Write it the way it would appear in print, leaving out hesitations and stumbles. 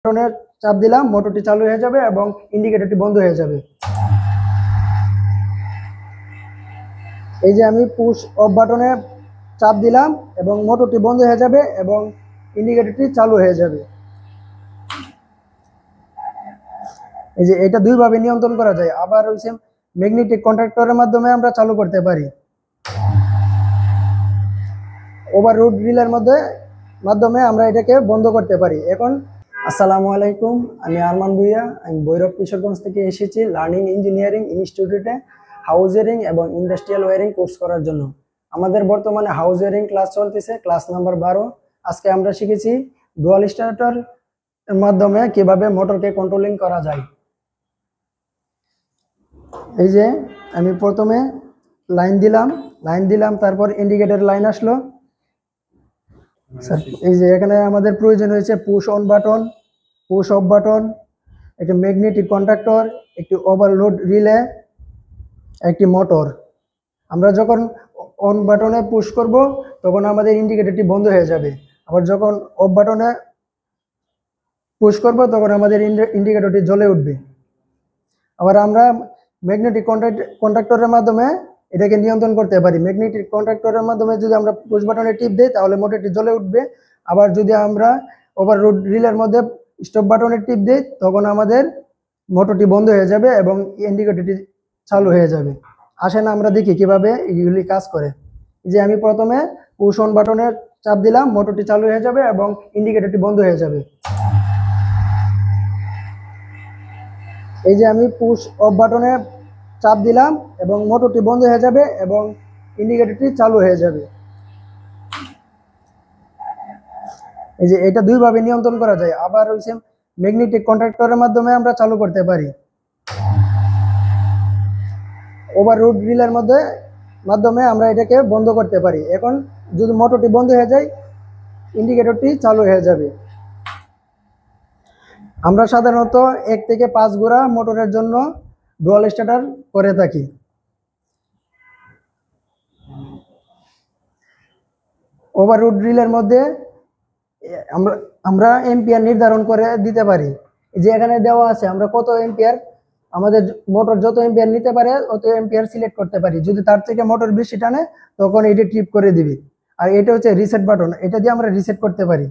বাটনে চাপ দিলাম, মোটরটি চালু হয়ে যাবে এবং ইন্ডিকেটরটি বন্ধ হয়ে যাবে। এই যে আমি পুশ অফ বাটনে চাপ দিলাম এবং মোটরটি বন্ধ হয়ে যাবে এবং ইন্ডিকেটরটি চালু হয়ে যাবে। এই যে এটা দুইভাবে নিয়ন্ত্রণ করা যায়। আবার হচ্ছে ম্যাগনেটিক কন্ট্যাক্টরের মাধ্যমে আমরা চালু করতে পারি। ওভারলোড রিলের মাধ্যমে আমরা এটাকে বন্ধ করতে পারি। এখন আসসালামু আলাইকুম, আমি আরমান ভুইয়া। আমি ভৈরব কিশোরগঞ্জ থেকে এসেছি লার্নিং ইঞ্জিনিয়ারিং ইনস্টিটিউটে হাউস ওয়ারিং এবং ইন্ডাস্ট্রিয়াল ওয়ারিং কোর্স করার জন্য। আমাদের বর্তমানে হাউস ওয়ারিং ক্লাস চলতেছে, ক্লাস নাম্বার 12। আজকে আমরা শিখেছি ডুয়াল স্টার্টার এর মাধ্যমে কিভাবে মোটরকে কন্ট্রোলিং করা যায়। এই যে আমি প্রথমে লাইন দিলাম, তারপর ইন্ডিকেটর লাইন আসলো। এই যে এখানে আমাদের প্রয়োজন হয়েছে push on button, push of button, একটি ম্যাগনেটিক কন্ট্যাক্টর, একটি ওভারলোড রিলে, একটি মোটর। আমরা যখন অন বাটনে পুশ করব তখন আমাদের ইন্ডিকেটরটি বন্ধ হয়ে যাবে, আবার যখন অফ বাটনে পুশ করব তখন আমাদের ইন্ডিকেটরটি জ্বলে উঠবে। আবার আমরা ম্যাগনেটিক কন্ট্যাক্টরের মাধ্যমে এটাকে নিয়ন্ত্রণ করতে পারি। ম্যাগনেটিক কন্ট্যাক্টরের মাধ্যমে যদি আমরা পুশ বাটনে টিপ দিই তাহলে মোটরটি জ্বলে উঠবে। আবার যদি আমরা ওভারলোড রিলের মধ্যে স্টপ বাটনে টিপ দিই তখন আমাদের মোটরটি বন্ধ হয়ে যাবে এবং ইন্ডিকেটরটি চালু হয়ে যাবে। আসেন আমরা দেখি কিভাবে এগুলি কাজ করে। যে আমি প্রথমে পুশ অন বাটনে চাপ দিলাম, মোটরটি চালু হয়ে যাবে এবং ইন্ডিকেটরটি বন্ধ হয়ে যাবে। এই যে আমি পুশ অফ বাটনে চাপ দিলাম এবং মোটরটি বন্ধ হয়ে যাবে এবং ইন্ডিকেটরটি চালু হয়ে যাবে। এই যে এটা দুইভাবে নিয়ন্ত্রণ করা যায়। আবার হচ্ছে ম্যাগনেটিক কন্ট্যাক্টরের মাধ্যমে আমরা চালু করতে পারি। ওভারলোড রিলের মাধ্যমে আমরা এটাকে বন্ধ করতে পারি। এখন যদি মোটরটি বন্ধ হয়ে যায় ইন্ডিকেটরটি চালু হয়ে যাবে। আমরা সাধারণত 1 থেকে 5 ঘোড়া মোটরের জন্য ডুয়াল স্টার্টার করে থাকি। ওভারলোড রিলের মধ্যে আমরা এম্পিয়ার নির্ধারণ করে দিতে পারি। যে এখানে দেওয়া আছে আমরা কত এম্পিয়ার, আমাদের মোটর যত এম্পিয়ার নিতে পারে অত এম্পিয়ার সিলেক্ট করতে পারি। যদি তার থেকে মোটর বেশি টানে তখন এটা ট্রিপ করে দিবি। আর এটা হচ্ছে রিসেট বাটন, এটা দিয়ে আমরা রিসেট করতে পারি।